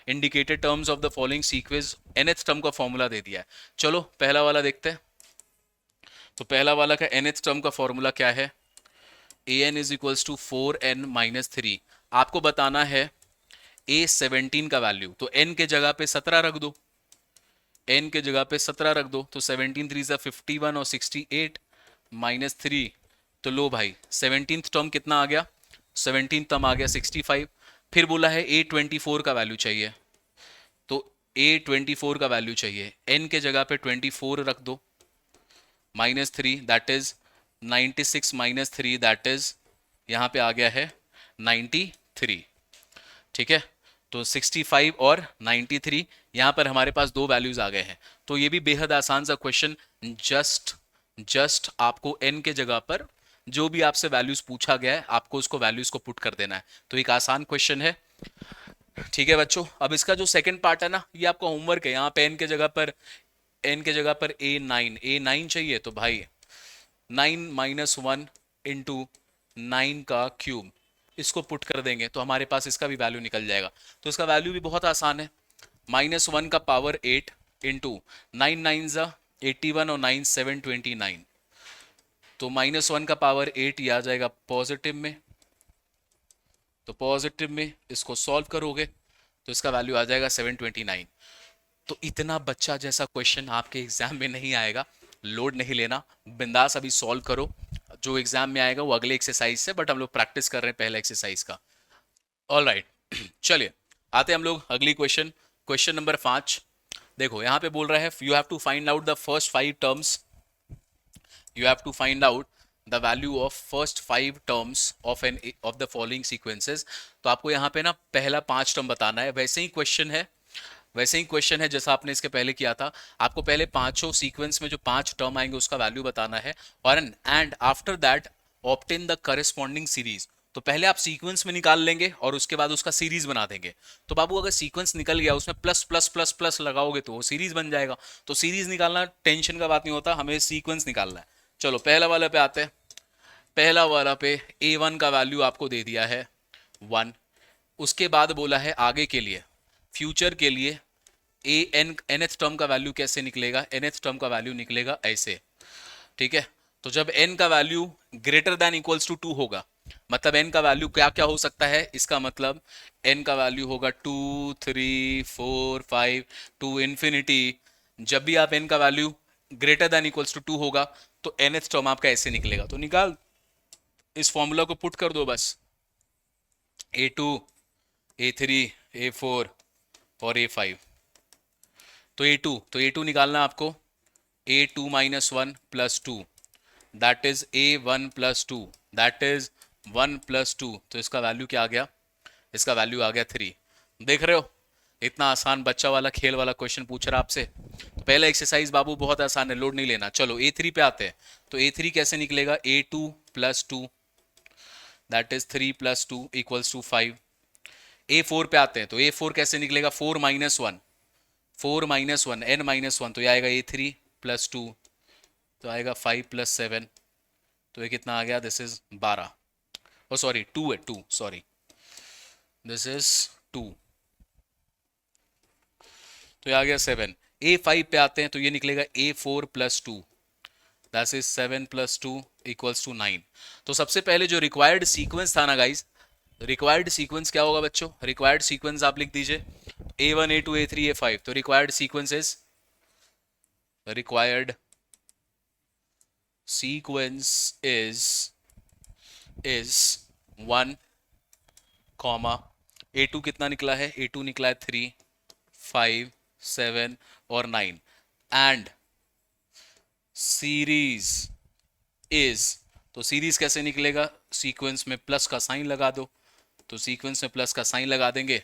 indicated terms of the following sequence, nth term का फॉर्मूला दे दिया है। चलो पहला वाला देखते हैं। तो पहला वाला का nth टर्म का फॉर्मूला क्या है? an is equals to 4n-3। आपको बताना है a17 का वैल्यू, तो n के जगह पे 17 रख दो, n के जगह पे 17 रख दो, तो 17 3 51 और 68 -3। तो लो भाई 17th टर्म कितना आ गया? 17th टर्म आ गया 65। फिर बोला है a24 का वैल्यू चाहिए, तो a24 का वैल्यू चाहिए, n के जगह पे 24 रख दो, -3 दैट इज 96 -3 दैट इज यहाँ पे आ गया है 93। ठीक है, तो 65 और 93, यहाँ पर हमारे पास दो वैल्यूज आ गए हैं। तो ये भी बेहद आसान सा क्वेश्चन, जस्ट आपको n के जगह पर जो भी आपसे वैल्यूज पूछा गया है आपको उसको वैल्यूज को पुट कर देना है। तो एक आसान क्वेश्चन है। ठीक है बच्चों, अब इसका जो सेकंड पार्ट है ना, ये आपका होमवर्क है। यहाँ पे n के जगह पर a9 चाहिए, तो भाई 9 - 1 इंटू 9 का क्यूब, इसको पुट कर देंगे तो हमारे पास इसका भी वैल्यू निकल जाएगा। तो इसका वैल्यू भी बहुत आसान है, -1 का पावर 8 इंटू 9 9 ज़ा 81 और 9 7 29। तो -1 का पावर 8 ये आ जाएगा पॉजिटिव में, तो पॉजिटिव में इसको सॉल्व करोगे तो इसका वैल्यू आ जाएगा 729। तो इतना बच्चा जैसा क्वेश्चन आपके एग्जाम में नहीं आएगा, लोड नहीं लेना, बिंदास अभी सॉल्व करो। जो एग्जाम में आएगा वो अगले एक्सरसाइज से, बट हम लोग प्रैक्टिस कर रहे हैं पहले एक्सरसाइज का। ऑल राइट चलिए आते हैं हम लोग अगली क्वेश्चन, क्वेश्चन नंबर 5। देखो यहाँ पे बोल रहा है you have to find out the first 5 terms, you have to find out the value of first 5 terms of the following sequences। तो आपको यहाँ पे ना पहला 5 टर्म बताना है। वैसे ही क्वेश्चन है जैसा आपने इसके पहले किया था। आपको पहले पांचों सीक्वेंस में जो 5 टर्म आएंगे उसका वैल्यू बताना है, और and after that obtain the corresponding series. तो पहले आप सीक्वेंस में निकाल लेंगे और उसके बाद उसका सीरीज बना देंगे। तो बाबू अगर सीक्वेंस निकल गया उसमें प्लस प्लस प्लस प्लस लगाओगे तो वो सीरीज बन जाएगा। तो सीरीज निकालना टेंशन का बात नहीं होता, हमें सीक्वेंस निकालना है। चलो पहला वाला पे आते हैं। पहला वाला पे a1 का वैल्यू आपको दे दिया है 1। उसके बाद बोला है आगे के लिए, फ्यूचर के लिए nth टर्म का वैल्यू कैसे निकलेगा? nth टर्म का वैल्यू निकलेगा ऐसे। ठीक है, तो जब n का value greater than equals to 2 होगा, मतलब n का वैल्यू क्या क्या हो सकता है? इसका मतलब n का वैल्यू होगा 2 3 4 5 टू इन्फिनिटी। जब भी आप n का value greater than equals to 2 होगा तो nth टर्म आपका ऐसे निकलेगा। तो निकाल, इस फॉर्मूला को पुट कर दो बस, a2 a3 a4 और a5। तो a2 निकालना आपको, a2 -1 + 2 that is a1 + 2 that is 1 + 2। तो इसका वैल्यू क्या आ गया? इसका वैल्यू आ गया 3। देख रहे हो, इतना आसान बच्चा वाला खेल वाला क्वेश्चन पूछ रहा आपसे। तो पहला एक्सरसाइज बाबू बहुत आसान है, लोड नहीं लेना। चलो a3 पे आते हैं। तो a3 कैसे निकलेगा? a2 + 2 that is 3 + 2 = 5। a4 पे आते हैं। तो a4 कैसे निकलेगा? 4 - 1 n-1 तो ये आएगा a3 + 2, तो आएगा 5 + 7। तो ये कितना आ गया? This is 12। ओ सॉरी 2 है, 2 सॉरी, दिस इज 2। तो ये आ गया 7। a5 पे आते हैं। तो ये निकलेगा a4 + 2 दैट इज 7 + 2 = 9। तो सबसे पहले जो रिक्वायर्ड सीक्वेंस था ना गाइज, रिक्वायर्ड सीक्वेंस क्या होगा बच्चों? रिक्वायर्ड सीक्वेंस आप लिख दीजिए a1 a2 a3 a5। तो required sequence is 1 comma a2 कितना निकला है? a2 निकला है 3 5 7 और 9 एंड सीरीज इज। तो सीरीज कैसे निकलेगा? सीक्वेंस में प्लस का साइन लगा दो। तो सीक्वेंस में प्लस का साइन लगा देंगे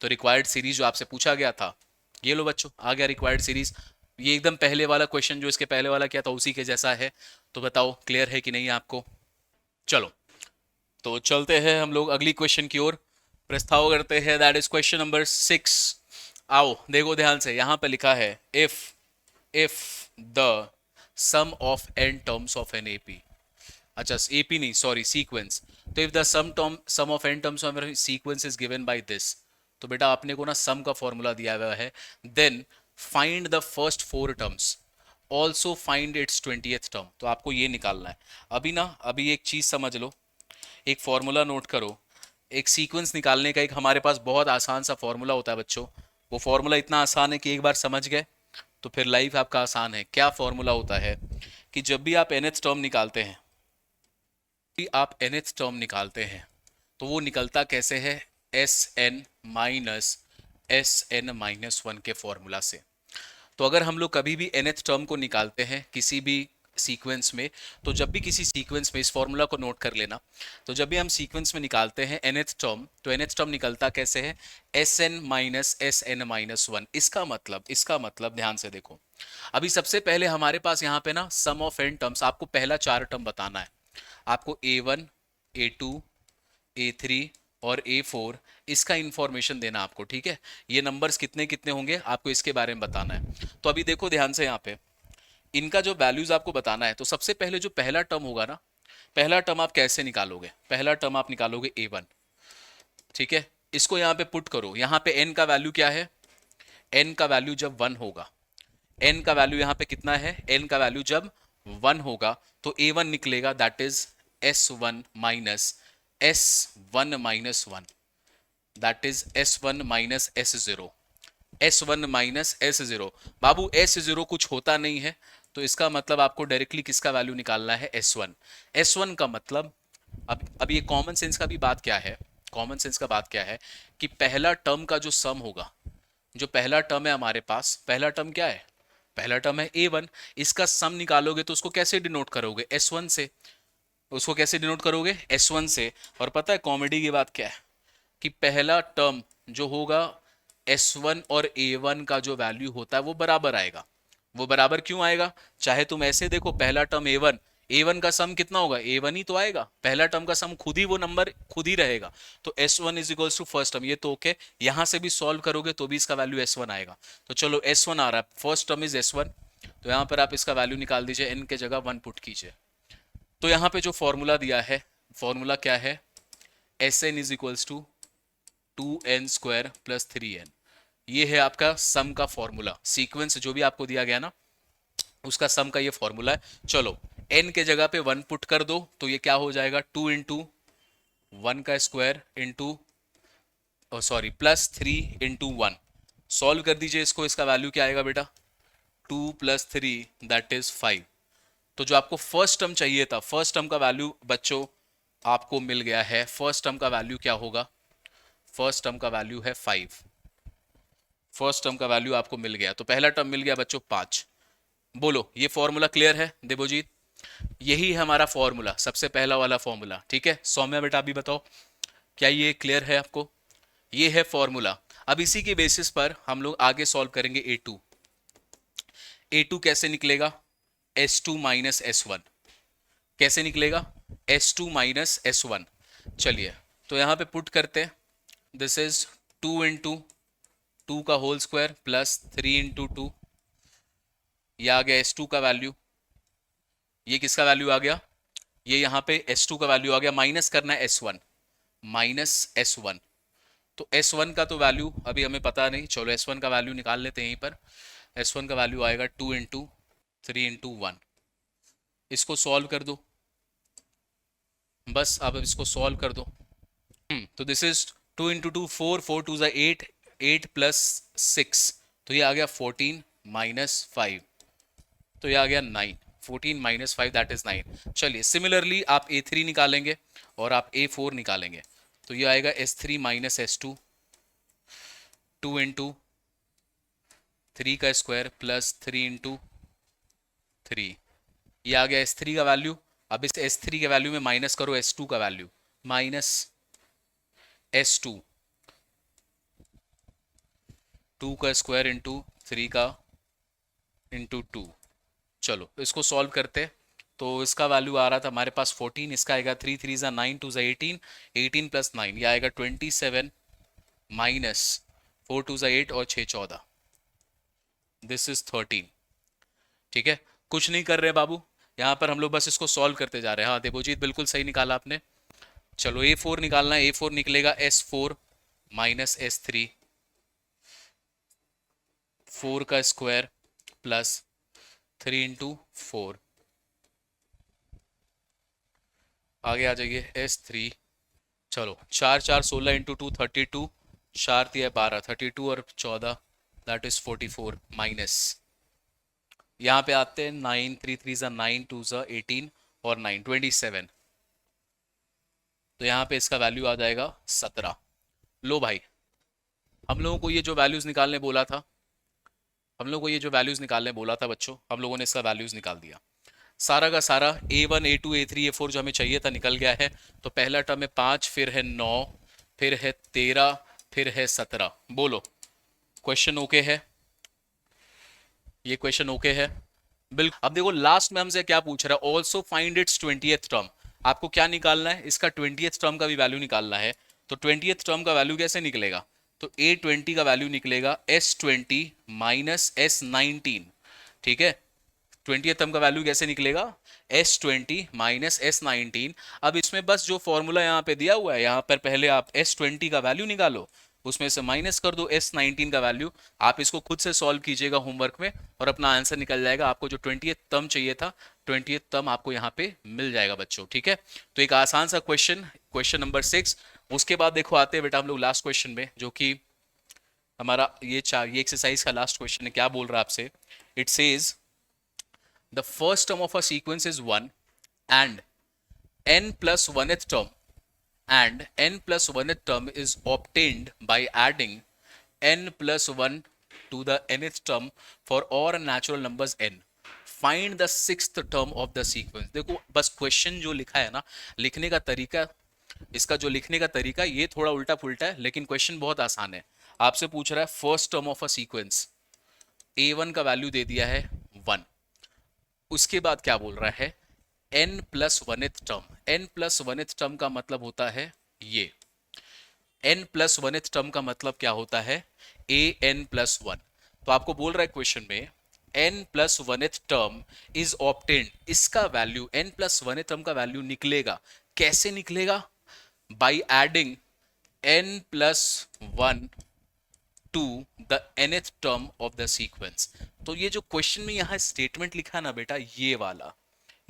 तो रिक्वायर्ड सीरीज जो आपसे पूछा गया था, ये लो बच्चों आ गया रिक्वायर्ड सीरीज। ये एकदम पहले वाला क्वेश्चन जो इसके पहले वाला किया था उसी के जैसा है। तो बताओ क्लियर है कि नहीं आपको? चलो तो चलते हैं हम लोग अगली क्वेश्चन की ओर, प्रस्ताव करते हैं। That is question number 6। आओ देखो ध्यान से, यहां पे लिखा है if the sum of n terms of an AP. अच्छा एपी नहीं सॉरी सीक्वेंस। तो if the sum of n terms of sequence is given by this, तो बेटा आपने को ना सम का फॉर्मूला दिया हुआ है। Then find the first 4 terms. Also find its 20th term. तो आपको ये निकालना है। अभी एक चीज समझ लो, एक फॉर्मूला नोट करो। एक सीक्वेंस निकालने का एक हमारे पास बहुत आसान सा फॉर्मूला होता है बच्चों। वो फॉर्मूला इतना आसान है कि एक बार समझ गए तो फिर लाइफ आपका आसान है। क्या फॉर्मूला होता है कि जब भी आप nth टर्म निकालते हैं, भी आप nth टर्म निकालते हैं तो वो निकलता कैसे है? Sn-S n-1 के फॉर्मूला से। तो अगर हम लोग कभी भी nth टर्म को निकालते हैं किसी भी सीक्वेंस में, तो जब भी किसी सीक्वेंस में, इस फॉर्मूला को नोट कर लेना, तो जब भी हम सीक्वेंस में निकालते हैं nth टर्म, तो nth टर्म निकलता कैसे है? Sn-Sn-1। इसका मतलब ध्यान से देखो। अभी सबसे पहले हमारे पास यहाँ पे ना सम ऑफ n टर्म्स, आपको पहला 4 टर्म बताना है। आपको a1, a2, A3 और A4 इसका इंफॉर्मेशन देना आपको, ठीक है? ये नंबर्स कितने कितने होंगे आपको इसके बारे में बताना है। तो अभी देखो ध्यान से, यहाँ पे इनका जो वैल्यूज आपको बताना है। तो सबसे पहले जो पहला टर्म होगा ना, पहला टर्म आप कैसे निकालोगे? पहला टर्म आप निकालोगे A1, ठीक है? इसको यहाँ पे पुट करो। यहाँ पे n का वैल्यू क्या है? n का वैल्यू जब 1 होगा, n का वैल्यू यहाँ पे कितना है? n का वैल्यू जब 1 होगा तो A1 निकलेगा, that is S1 minus S1 minus 1, that is S1 minus S0। S1 minus S0। Babu S0 कुछ होता नहीं है, तो इसका मतलब आपको डायरेक्टली किसका वैल्यू निकालना है? S1। S1 का मतलब, अब ये कॉमन सेंस का भी बात क्या है? कॉमन सेंस का बात क्या है कि पहला टर्म का जो सम होगा, जो पहला टर्म है हमारे पास, पहला टर्म क्या है? पहला टर्म है A1। इसका सम निकालोगे तो उसको कैसे डिनोट करोगे? S1 से। उसको कैसे डिनोट करोगे? S1 से। और पता है कॉमेडी की बात क्या है कि पहला टर्म जो होगा, S1 और A1 का जो वैल्यू होता है वो बराबर आएगा। वो बराबर क्यों आएगा? चाहे तुम ऐसे देखो, पहला टर्म A1, A1 का सम कितना होगा? A1 ही तो आएगा। पहला टर्म का सम खुद ही, वो नंबर खुद ही रहेगा। तो S1 is equals to first term. ये तो ओके, यहां से भी सॉल्व करोगे तो भी इसका वैल्यू S1 आएगा। तो चलो S1 आ रहा है, फर्स्ट टर्म इज S1, तो यहां पर आप इसका वैल्यू निकाल दीजिए, n के जगह 1 पुट कीजिए। तो यहाँ पे जो फॉर्मूला दिया है, फॉर्मूला क्या है? Sn is equals to 2n² plus 3n। ये है आपका सम का फॉर्मूला। सीक्वेंस जो भी आपको दिया गया ना, उसका सम का ये फॉर्मूला है। चलो n के जगह पे 1 पुट कर दो तो ये क्या हो जाएगा? 2 इंटू 1 का square into, sorry, plus 3 into 1। Solve कर दीजिए इसको, इसका वैल्यू क्या आएगा बेटा? 2 प्लस 3 दैट इज 5। तो जो आपको फर्स्ट टर्म चाहिए था, फर्स्ट टर्म का वैल्यू बच्चों आपको मिल गया है। फर्स्ट टर्म का वैल्यू क्या होगा? फर्स्ट टर्म का वैल्यू है 5। फर्स्ट टर्म का वैल्यू आपको मिल गया, तो पहला टर्म मिल गया बच्चों 5। बोलो ये फॉर्मूला क्लियर है देवोजीत? यही है हमारा फॉर्मूला, सबसे पहला वाला फॉर्मूला, ठीक है? सौम्या बेटा अभी बताओ, क्या ये क्लियर है आपको? ये है फॉर्मूला। अब इसी के बेसिस पर हम लोग आगे सॉल्व करेंगे A2। A2 कैसे निकलेगा? S2 minus S1। कैसे निकलेगा? S2 minus S1। चलिए तो यहां पे पुट करते हैं। दिस इज 2 इंटू 2 का होल स्क्वायर प्लस 3 इंटू 2। ये आ गया S2 का वैल्यू। ये किसका वैल्यू आ गया? ये यहाँ पे S2 का वैल्यू आ गया। माइनस करना है S1, माइनस S1। तो S1 का तो वैल्यू अभी हमें पता नहीं, चलो S1 का वैल्यू निकाल लेते हैं यहीं पर। S1 का वैल्यू आएगा 2 इंटू 3 इंटू 1। इसको सॉल्व कर दो बस, अब इसको सॉल्व कर दो। तो दिस इज 2 इंटू 2 4, 4 टू ज़ा 8, 8 प्लस 6, तो ये आ गया 14 माइनस 5, तो ये आ गया 9। 14 माइनस 5 दैट इज 9। चलिए सिमिलरली आप A3 निकालेंगे और आप A4 निकालेंगे, तो ये आएगा S3 माइनस S2, 2 इंटू 3 का स्क्वायर प्लस 3 इंटू 3। ये आ गया S3 का वैल्यू। अब इस S3 के वैल्यू में माइनस करो S2 का वैल्यू, माइनस S2, 2 का स्क्वायर इंटू 3 का इंटू 2। चलो इसको सॉल्व करते। तो इसका वैल्यू आ रहा था हमारे पास 14, इसका आएगा 3 3 ज़ा 9, 2 ज़ा 18, 18 प्लस 9 ये आएगा 27 माइनस 4 2 ज़ा 8 और 6 14, दिस इज 13। ठीक है, कुछ नहीं कर रहे बाबू, यहाँ पर हम लोग बस इसको सॉल्व करते जा रहे हैं। हाँ देवोजीत बिल्कुल सही निकाला आपने। चलो A4 निकालना है। A4 निकलेगा S4 माइनस S3, 4 का स्क्वायर प्लस 3 × 4, आगे आ जाइए S3। चलो 4 4 16 × 2 32, 4 3 12 32 और 14 दैट इज 44 माइनस। यहाँ पे आते हैं 9 3 3 ज़ा 9 2 ज़ा 18 और 9 27, तो यहाँ पे इसका वैल्यू आ जाएगा 17। लो भाई, हम लोगों को ये जो वैल्यूज निकालने बोला था, हम लोगों को ये जो वैल्यूज निकालने बोला था बच्चों, हम लोगों ने इसका वैल्यूज निकाल दिया। सारा का सारा A1 A2 A3 A4 जो हमें चाहिए था निकल गया है। तो पहला टर्म है 5, फिर है 9, फिर है 13, फिर है 17। बोलो क्वेश्चन ओके है? ये क्वेश्चन ओके है बिल्कुल। अब देखो लास्ट में हमसे क्या पूछ रहा है, also find its 20th term. आपको क्या निकालना है, इसका 20th टर्म का भी वैल्यू निकालना है। तो 20th टर्म का वैल्यू कैसे निकलेगा, तो A20 का वैल्यू निकलेगा S20 माइनस S19। ठीक है, 20th टर्म का वैल्यू कैसे निकलेगा, S20 माइनस S19। अब इसमें बस जो फॉर्मूला यहाँ पे दिया हुआ है, यहाँ पर पहले आप S20 का वैल्यू निकालो, उसमें से माइनस कर दो S19 का वैल्यू। आप इसको खुद से सॉल्व कीजिएगा होमवर्क में और अपना आंसर निकल जाएगा। आपको जो 20th टर्म चाहिए था, 20th टर्म आपको यहाँ पे मिल जाएगा बच्चों। ठीक है, तो एक आसान सा क्वेश्चन, क्वेश्चन नंबर 6। उसके बाद देखो आते हैं बेटा हम लोग लास्ट क्वेश्चन में, जो कि हमारा ये एक्सरसाइज का लास्ट क्वेश्चन है। क्या बोल रहा है आपसे, it says the first term of a sequence is 1 and n plus 1th term and n plus 1th term is obtained by adding n plus 1 to the nth term for all natural numbers n. Find the sixth term of the sequence. देखो बस question जो लिखा है ना, लिखने का तरीका, इसका जो लिखने का तरीका ये थोड़ा उल्टा पुल्टा है, लेकिन क्वेश्चन बहुत आसान है। आपसे पूछ रहा है first term of a sequence, A1 का वैल्यू दे दिया है 1, उसके बाद क्या बोल रहा है n plus 1th term. n plus 1th term का मतलब होता है ये, n प्लस 1th टर्म का मतलब क्या होता है, an प्लस 1। तो आपको बोल रहा है क्वेश्चन में n plus 1th term is obtained, इसका value n plus 1th term का वैल्यू निकलेगा, कैसे निकलेगा, by adding n plus 1 to the nth term of the sequence. तो ये जो क्वेश्चन में यहाँ स्टेटमेंट लिखा है ना बेटा, ये वाला,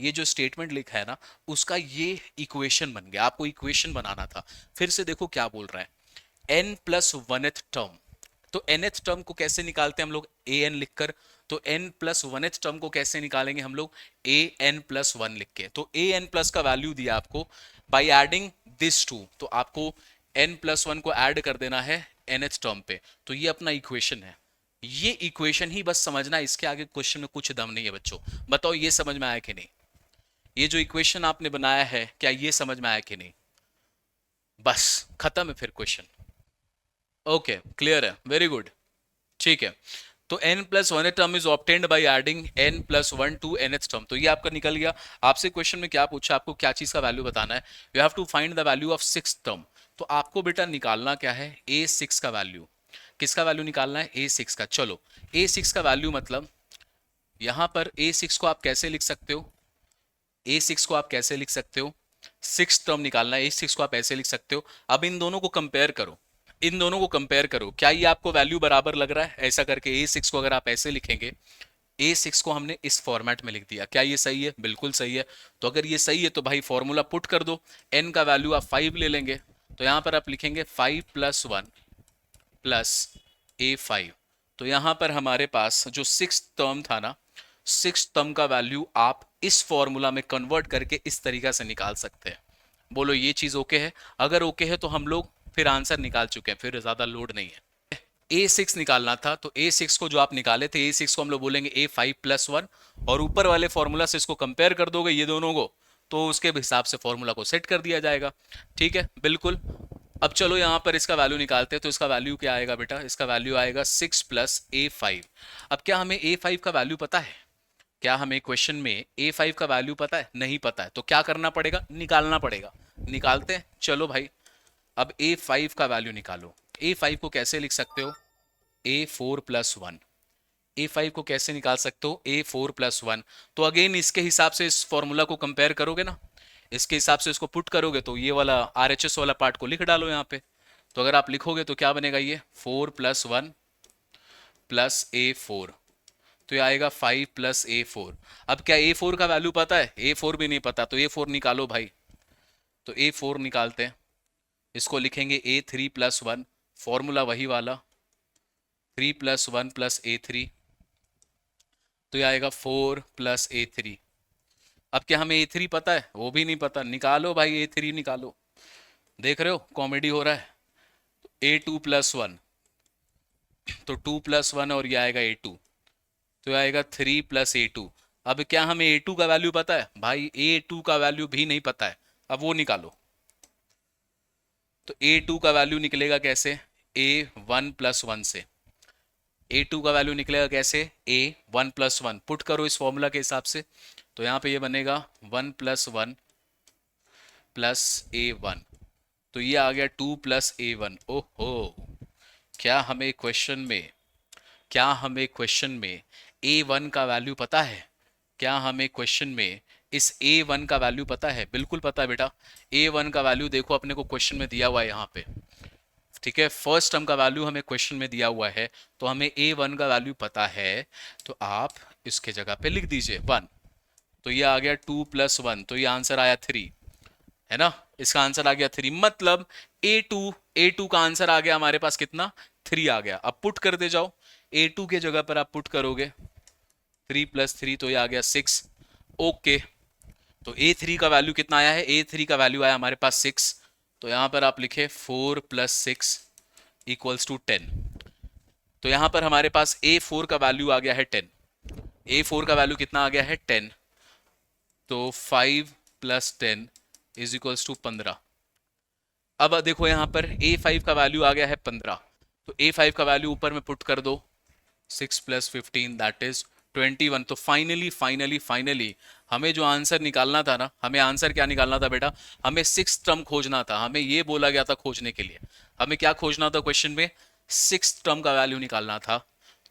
ये जो स्टेटमेंट लिखा है ना, उसका ये इक्वेशन बन गया। आपको इक्वेशन बनाना था। फिर से देखो क्या बोल रहा है, n प्लस 1th टर्म। तो nth टर्म को कैसे निकालते हैं हम लोग, an लिखकर। तो n प्लस 1th टर्म को कैसे निकालेंगे हम लोग, an प्लस 1 लिख के। तो an प्लस का वैल्यू दिया आपको बाई एडिंग दिस टू, तो आपको n प्लस 1 को ऐड कर देना है nth टर्म पे। तो ये अपना इक्वेशन है, ये इक्वेशन ही बस समझना, इसके आगे क्वेश्चन में कुछ दम नहीं है बच्चों। बताओ ये समझ में आया कि नहीं, ये जो इक्वेशन आपने बनाया है क्या ये समझ में आया कि नहीं, बस खत्म है फिर क्वेश्चन। ओके क्लियर है, वेरी गुड। ठीक है, तो n plus 1 term is obtained by adding n plus 1 to nth term. तो ये आपका निकल गया। आपसे क्वेश्चन में क्या पूछा, आपको क्या चीज का वैल्यू बताना है, you have to find the value of 6th term. तो आपको बेटा निकालना क्या है, A6 का वैल्यू। किसका वैल्यू निकालना है, A6 का। चलो A6 का वैल्यू मतलब यहां पर A6 को आप कैसे लिख सकते हो, A6 को आप कैसे लिख सकते हो, 6th टर्म निकालना है, A6 को आप ऐसे लिख सकते हो। अब इन दोनों को कंपेयर करो, इन दोनों को कंपेयर करो, क्या ये आपको वैल्यू बराबर लग रहा है। ऐसा करके A6 को अगर आप ऐसे लिखेंगे, A6 को हमने इस फॉर्मेट में लिख दिया, क्या ये सही है, बिल्कुल सही है। तो अगर ये सही है तो भाई फॉर्मूला पुट कर दो, n का वैल्यू आप 5 ले लेंगे, तो यहां पर आप लिखेंगे 5 प्लस 1 प्लस A5। तो यहां पर हमारे पास जो 6th टर्म था ना, 6th टर्म का वैल्यू आप इस फॉर्मूला में कन्वर्ट करके इस तरीका से निकाल सकते हैं। बोलो ये चीज ओके है, अगर ओके है तो हम लोग फिर आंसर निकाल चुके हैं, फिर ज्यादा लोड नहीं है। A6 निकालना था, तो A6 को जो आप निकाले थे, A6 को हम लोग बोलेंगे A5 प्लस 1, और ऊपर वाले फॉर्मूला से इसको कंपेयर कर दोगे ये दोनों को, तो उसके हिसाब से फॉर्मूला को सेट कर दिया जाएगा। ठीक है बिल्कुल। अब चलो यहां पर इसका वैल्यू निकालते हैं। तो इसका वैल्यू क्या आएगा बेटा, इसका वैल्यू आएगा 6 प्लस A5। अब क्या हमें A5 का वैल्यू पता है, क्या हमें क्वेश्चन में A5 का वैल्यू पता है, नहीं पता है। तो क्या करना पड़ेगा, निकालना पड़ेगा। निकालते हैं, चलो भाई। अब A5 का वैल्यू निकालो। A5 को कैसे लिख सकते हो, A4 प्लस 1। A5 को कैसे निकाल सकते हो, A4 प्लस 1। तो अगेन इसके हिसाब से इस फॉर्मूला को कंपेयर करोगे ना, इसके हिसाब से इसको पुट करोगे, तो ये वाला RHS वाला पार्ट को लिख डालो यहाँ पे। तो अगर आप लिखोगे तो क्या बनेगा, ये 4 प्लस 1 प्लस A4। तो ये आएगा 5 + A4। अब क्या A4 का वैल्यू पता है? A4 भी नहीं पता, तो A4 निकालो भाई। तो A4 निकालते हैं, इसको लिखेंगे A3+1, फॉर्मूला वही वाला 3+1+A3, तो ये आएगा 4+A3। अब क्या हमें A3 पता है? वो भी नहीं पता, निकालो भाई A3 निकालो। देख रहे हो कॉमेडी हो रहा है। A2+1, तो 2+1 और ये आएगा A2, तो ये आएगा 3+A2। अब क्या हमें A2 का वैल्यू पता है? भाई A2 का वैल्यू भी नहीं पता है, अब वो निकालो। तो A2 का वैल्यू निकलेगा कैसे? A1+1 से। A2 का वैल्यू निकलेगा कैसे? A1+1, पुट करो इस फॉर्मूला के हिसाब से, तो यहाँ पे ये बनेगा 1+1+A1, तो ये आ गया 2+A1। ओहो, क्या हमें क्वेश्चन में क्या हमें क्वेश्चन में A1 का वैल्यू पता है? क्या हमें क्वेश्चन में इस A1 का वैल्यू पता है? बिल्कुल पता है बेटा। A1 का वैल्यू देखो अपने को क्वेश्चन में दिया हुआ है यहाँ पे, ठीक है। फर्स्ट टर्म का वैल्यू हमें क्वेश्चन में दिया हुआ है, तो हमें A1 का वैल्यू पता है, तो आप इसके जगह पे लिख दीजिए 1। तो ये आ गया 2+1, तो ये आंसर आया 3, है ना। इसका आंसर आ गया 3, मतलब A2 का आंसर आ गया हमारे पास कितना? 3 आ गया। अब पुट कर दे जाओ, A2 के जगह पर आप पुट करोगे 3+3, तो ये आ गया 6। ओके, तो A3 का वैल्यू कितना आया है? A3 का वैल्यू आया हमारे पास 6, तो यहां पर आप लिखे 4+6 = 10। तो यहां पर हमारे पास A4 का वैल्यू आ गया है 10। A4 का वैल्यू कितना आ गया है? 10। तो 5+10 = 15। अब देखो यहां पर A5 का वैल्यू आ गया है 15, तो A5 का वैल्यू ऊपर में पुट कर दो, 6+15 दैट इज 21। तो फाइनली फाइनली फाइनली हमें जो आंसर निकालना था ना, हमें आंसर क्या निकालना था बेटा? हमें 6 टर्म खोजना था। हमें ये बोला गया था खोजने के लिए, हमें क्या खोजना था क्वेश्चन में? 6 टर्म का वैल्यू निकालना था।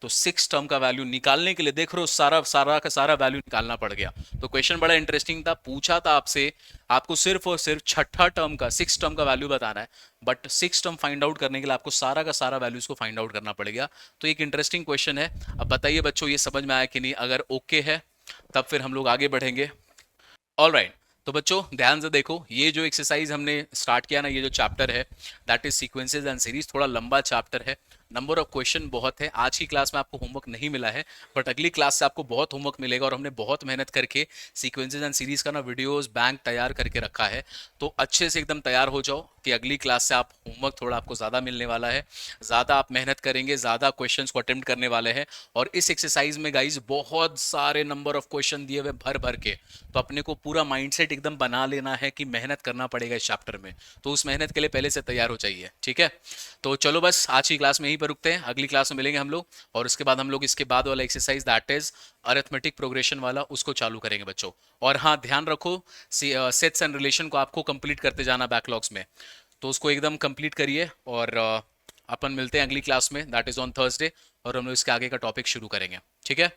तो 6 टर्म का वैल्यू निकालने के लिए देख रहे हो सारा सारा का सारा वैल्यू निकालना पड़ गया। तो क्वेश्चन बड़ा इंटरेस्टिंग था, पूछा था आपसे, आपको सिर्फ और सिर्फ छठा टर्म का 6 टर्म का वैल्यू बताना है, बट 6 टर्म फाइंड आउट करने के लिए आपको सारा का सारा वैल्यूज को फाइंड आउट करना पड़ेगा। तो एक इंटरेस्टिंग क्वेश्चन है। अब बताइए बच्चों, ये समझ में आया कि नहीं? अगर ओके है तब फिर हम लोग आगे बढ़ेंगे। ऑल राइट, तो बच्चों ध्यान से देखो, ये जो एक्सरसाइज हमने स्टार्ट किया ना, ये जो चैप्टर है that is sequences and series, थोड़ा लंबा चैप्टर है, नंबर ऑफ क्वेश्चन बहुत है। आज की क्लास में आपको होमवर्क नहीं मिला है, बट अगली क्लास से आपको बहुत होमवर्क मिलेगा, और हमने बहुत मेहनत करके सीक्वेंसेस एंड सीरीज का ना वीडियोस बैंक तैयार करके रखा है। तो अच्छे से एकदम तैयार हो जाओ कि अगली क्लास से आप होमवर्क थोड़ा आपको ज़्यादा मिलने वाला है, ज़्यादा आप मेहनत करेंगे, ज़्यादा क्वेश्चंस को अटेम्प्ट करने वाले हैं। और इस एक्सरसाइज में गाइज बहुत सारे नंबर ऑफ क्वेश्चन दिए हुए भर भर के, तो अपने को पूरा माइंडसेट एकदम बना लेना है कि मेहनत करना पड़ेगा इस चैप्टर में। तो उस मेहनत के लिए पहले से तैयार हो जाइए, ठीक है। तो चलो बस आज की क्लास में यहीं पर रुकते हैं, अगली क्लास में मिलेंगे हम लोग, और उसके बाद हम लोग इसके बाद वाला exercise that is arithmetic progression वाला उसको चालू करेंगे बच्चों। और हाँ, ध्यान रखो सेट्स एंड रिलेशन को आपको कंप्लीट करते जाना बैकलॉग्स में, तो उसको एकदम कंप्लीट करिए। और अपन मिलते हैं अगली क्लास में दैट इज ऑन थर्सडे, और हम लोग इसके आगे का टॉपिक शुरू करेंगे, ठीक है।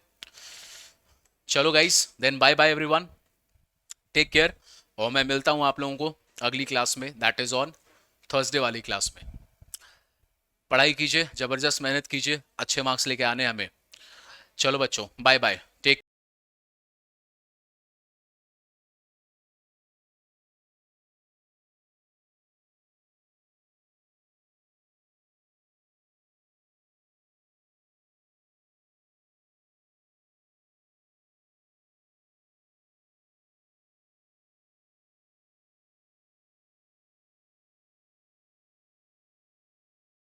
चलो guys, then bye bye everyone, take care, और मैं मिलता हूँ आप लोगों को अगली क्लास में दैट इज ऑन थर्सडे वाली क्लास में। पढ़ाई कीजिए, जबरदस्त मेहनत कीजिए, अच्छे मार्क्स लेके आने हमें। चलो बच्चों, बाय बाय।